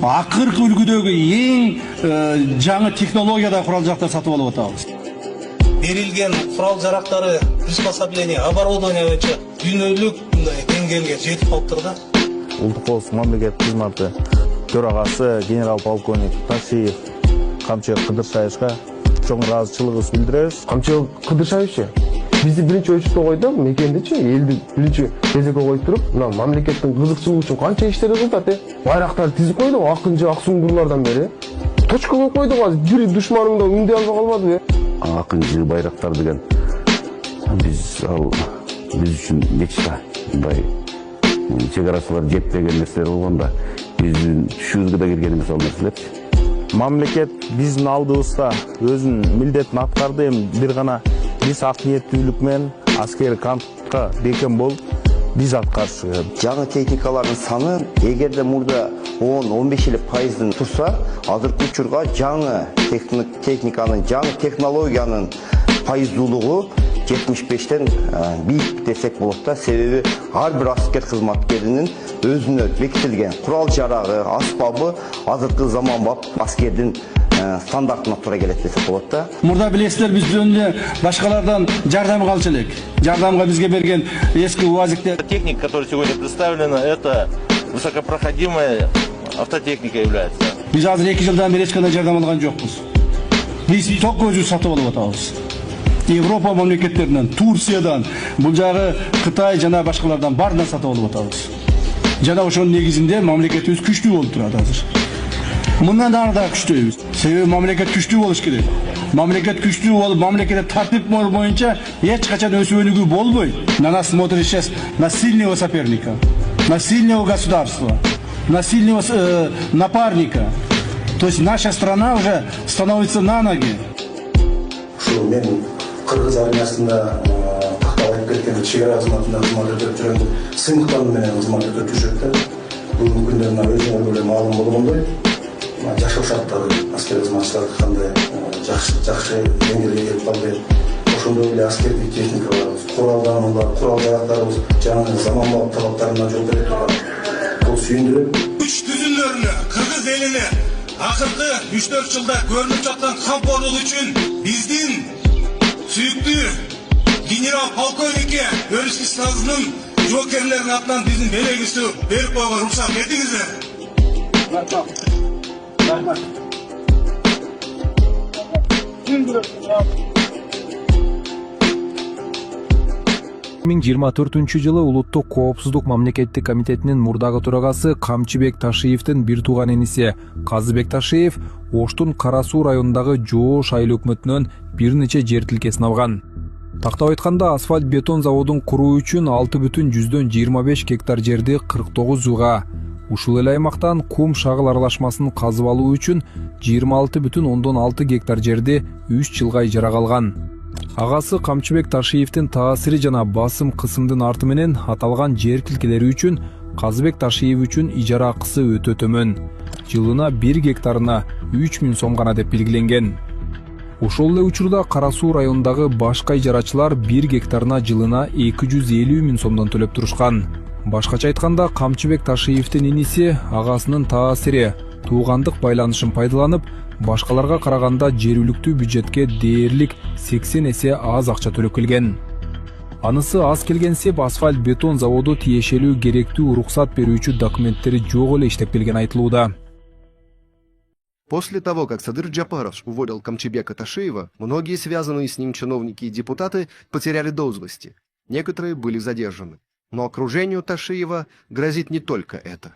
акыркы үлгүдөгү эң жаңы технологияда курал-жарактар сатып алып атабыз. Берилген курал-жарактары, приспособление, оборудование боюнча дүйнөлүк деңгээлге жетип калыптыр да. Улуттук коопсуздук мамлекеттик кызматы төрагасы генерал-полковник Ташиев Камчыбек Кыдыршаевичке чоң ыраазычылыгыбызды билдиребиз. Камчыбек Кыдыршаевич бизди биринчи очередде койду, мекендечи элди биринчи кезекке коюп туруп, мына мамлекеттин кызыкчылыгы үчүн канча иштерди кылат, байрактарды тизип койдук, акынчы аксуңгурлардан бери. Точка коюп койдук, азыр бир душманыңды үндей албай калбадыбы? Акынчы байрактар деген биз үчүн мечта. Мындай чек арасылар жетпеген нерселер болгондо биздин түшүбүзгө да кирген эмес ал нерселерчи. Мамлекет биздин алдыбызда өзүнүн милдетин аткарды, эми бир гана биз ак ниеттүүлүк менен аскери кантка бекем болуп биз аткарыш. Жаңы техникалардын саны эгерде мурда 10-15% турса, азыркы учурга жаңы техниканын, жаңы технологиянын пайыздуулугу 75-тен бийик десек болот да. Себеби ар бир аскер кызматкеринин өзүнө бекитилген курал-жарагы, аспабы азыркы заманбап аскердин стандартына туура келет десек болот да. Мурда билесиздер, биз жөнүндө башкалардан жардам алчу элек. Жардамга бизге берген эски УАЗикте. Техника, которая сегодня представлена, это высокопроходимая автотехника является. Биз азыр 2 жылдан бери эч кандай жардам алган жокпуз. Биз ток өзүбүз сатып алып атабыз. Европа мамлекеттеринен, Турциядан, бул жагы Кытай жана башкалардан баарынан сатып алып атабыз. Жана ошонун негизинде мамлекетибиз күчтүү болуп турат азыр. Мындан ары да күчтүүбүз. Себеби мамлекет күчтүү болуш керек. Мамлекет күчтүү болуп, мамлекетте тартип боюнча эч качан өсүп өнүгүү болбойт. На нас смотрит сейчас на сильного соперника, на сильного государства, на сильного напарника. То есть наша страна уже становится на ноги. Мен Кыргыз армиясында такталып кеткен чек ара кызматында кызмат өтөп жүргөндө сыймыктар менен кызмат өтөп жүрүшөт да. Бүгүнкү күндө мына өзүңөр эле маалым болгондой, жашоо шарттары аскер кызматчыларга кандай жакшы деңгээлге келип калды. Ошондой эле аскердик техникаларыбыз, курал-жарактарыбыз жаңы заманбап талаптарына жол берип турат. Бул сүйүндүрөт. Күч түзүлөлөрүнө, кыргыз элине акыркы 3-4 жылда көрүнүп жаткан камкорлук үчүн биздин сүйүктүү генерал-полковникке Өрүскү станцынын жоокерлеринин атынан биздин белегибизди берип койгонго уруксат этиңиздер. 2024 жылы Улуттук коопсуздук мамлекеттик комитетинин мурдагы төрагасы Камчыбек Ташиевдин бир тууган иниси Казыбек Ташиев Оштун Кара Суу районундагы Жоош айыл өкмөтүнөн бир нече жер тилкесин алган. Тактап айтканда, асфальт бетон заводун куруу үчүн 6,25 гектар жерди 49 жылга, ушул эле аймактан кум шагыл аралашмасын казып алуу үчүн 26,6 гектар жерди 3 жылга ижарага алган. Агасы Камчыбек Ташиевдин таасири жана басым кысымдын арты менен аталган жер тилкелери үчүн Казыбек Ташиев үчүн ижара акысы өтө төмөн. Жылына 1 гектарына 3000 сом гана деп белгиленген. Ошол эле учурда Кара Суу районундагы башка ижарачылар 1 гектарына жылына 250 000 сомдон төлөп турушкан. Башкача айтканда, Камчыбек Ташиевдин иниси агасынын таасири, туугандык байланышын пайдаланып, башкаларга караганда жергиликтүү бюджетке дээрлик 80 эсе аз акча төлөп келген. Анысы аз келген сеп асфальт бетон заводу тиешелүү керектүү уруксат берүүчү документтери жок эле иштеп келген айтылууда. После того, как Садыр Джапаров уволил Камчыбека Ташиева, многие связанные с ним чиновники и депутаты потеряли должности. Некоторые были задержаны. Но окружению Ташиева грозит не только это.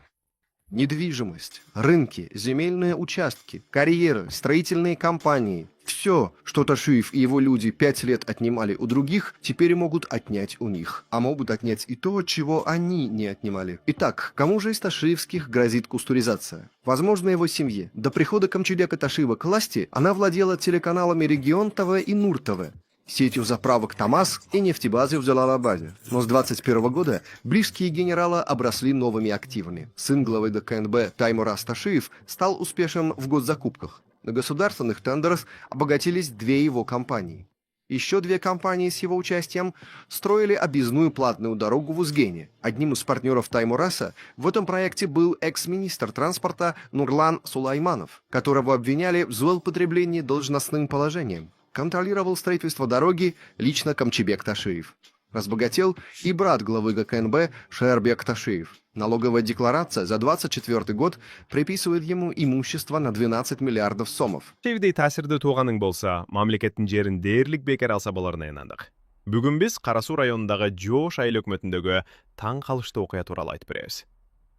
Недвижимость, рынки, земельные участки, карьеры, строительные компании – все, что Ташиев и его люди 5 лет отнимали у других, теперь могут отнять у них. А могут отнять и то, чего они не отнимали. Итак, кому же из ташиевских грозит кустуризация? Возможно, его семье. До прихода Камчыбека Ташиева к власти она владела телеканалами «Регион ТВ» и «Нур ТВ», сетью заправок ТАМАЗ и нефтебазой в Джалалабаде. Но с 2021 года близкие генерала обросли новыми активами. Сын главы ДКНБ Таймураз Ташиев стал успешен в госзакупках. На государственных тендерах обогатились 2 его компании. Еще две компании с его участием строили объездную платную дорогу в Узгене. Одним из партнеров Таймураса в этом проекте был экс-министр транспорта Нурлан Сулайманов, которого обвиняли в злоупотреблении должностным положением. Контролировал строительство дороги лично Камчибек Ташиев. Разбогател и брат главы ГКНБ Шербек Ташиев. Налоговая декларация за 24 год приписывает ему имущество на 12 миллиардов сомов. Тевдей таасирди тууганың болса, мамлекеттин жерин дээрлик бекер алса болорун ынандык. Бүгүн биз Кара Суу районундагы Жоош айыл өкмөтүндөгү таң калыштуу окуя тууралуу айтып беребиз.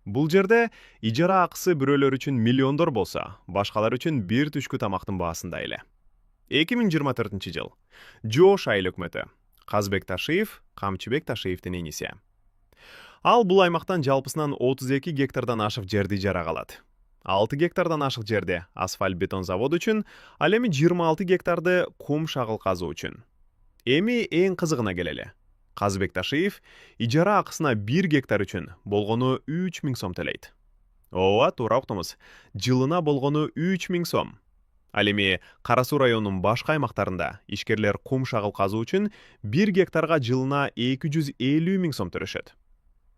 Бул жерде ижара акысы бирөөлөр үчүн миллиондор болса, башкалар үчүн бир түшкү тамактын баасында эле. 2024-жыл Жоош айыл өкмөтү Казбек Ташиев, Камчыбек Ташиевдин эниси. Ал бул аймактан жалпысынан 32 гектардан ашык жерди ижарага алат. 6 гектардан ашык жерде асфальт бетон заводу үчүн, ал эми 26 гектарды кум шагыл казуу үчүн. Эми эң кызыгына келели. Казбек Ташиев ижара акысына 1 гектар үчүн болгону 3000 сом төлөйт. Ооба, туура уктуңуз. Жылына болгону 3000 сом. Ал эми Кара Суу районунун башка аймактарында ишкерлер кум шагыл казуу үчүн 1 гектарга жылына 250 миң сом төлөшөт.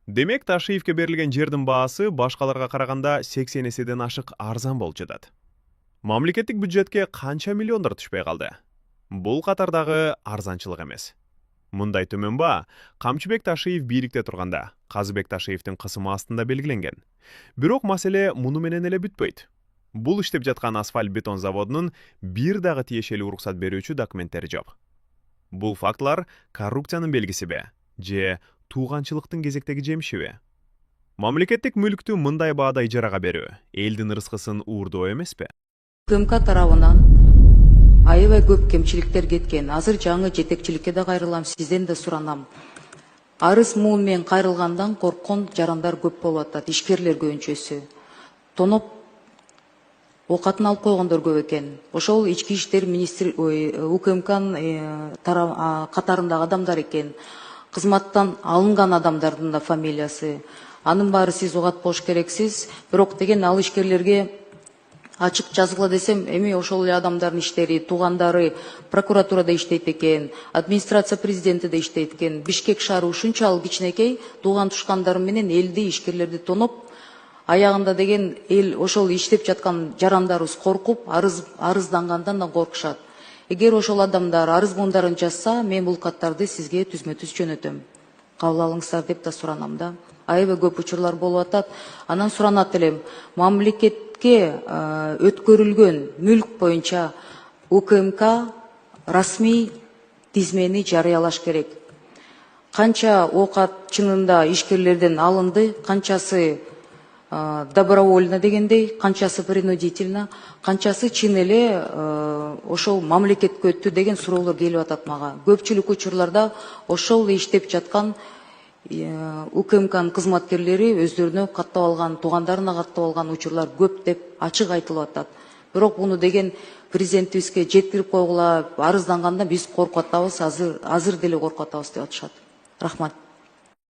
Демек Ташиевке берилген жердин баасы башкаларга караганда 80 эседен ашык арзан болуп жатат. Мамлекеттик бюджетке канча миллиондор түшпөй калды? Бул катардагы арзанчылык эмес. Мындай төмөн баа Камчыбек Ташиев бийликте турганда Казбек Ташиевдин кысымы астында белгиленген. Бирок маселе муну менен эле бүтпөйт. Бул иштеп жаткан асфальт бетон заводунун бир дагы тиешелүү уруксат берүүчү документтери жок. Бул фактылар коррупциянын белгисиби же тууганчылыктын кезектеги жемишиби? Мамлекеттик мүлктү мындай баада ижарага берүү элдин ырыскысын уурдоо эмеспи? КМК тарабынан аябай көп кемчиликтер кеткен. Азыр жаңы жетекчиликке да кайрылам, сизден да суранам. Арыз муун менен кайрылгандан корккон жарандар көп болуп атат. Ишкерлер көбүнчөсү тоноп окатын алып койгондор көп экен. Ошол ички иштер министр УКМКнын катарындагы адамдар экен. Кызматтан алынган адамдардын да фамилиясы. Анын баары сиз угат болуш керексиз. Бирок деген ал ишкерлерге ачык жазгыла десем, эми ошол эле адамдардын иштери, туугандары прокуратурада иштейт экен, администрация президенти да иштейт экен. Бишкек шаары ушунчалык кичинекей, тууган тушкандары менен элди, ишкерлерди тоноп, аягында деген эл ошол иштеп жаткан жарандарыбыз коркуп, арыздангандан да коркушат. Эгер ошол адамдар арыз мундарын жазса, мен бул каттарды сизге түзмө-түз жөнөтөм. Кабыл алыңыздар деп да суранам да. Аябай көп учурлар болуп атат. Анан суранат элем, мамлекетке өткөрүлгөн мүлк боюнча УКМК расмий тизмени жарыялаш керек. Канча оокат чынында ишкерлерден алынды, канчасы добровольно дегендей, канчасы принудительно, канчасы чын эле ошол мамлекетке өттү деген суроолор келип атат мага. Көпчүлүк учурларда ошол иштеп жаткан УКМКнын кызматкерлери өздөрүнө каттап алган, туугандарына каттап алган учурлар көп деп ачык айтылып атат. Бирок буну деген президентибизге жеткирип койгула, арызданганда биз коркуп атабыз, азыр деле коркуп атабыз деп атышат. Рахмат.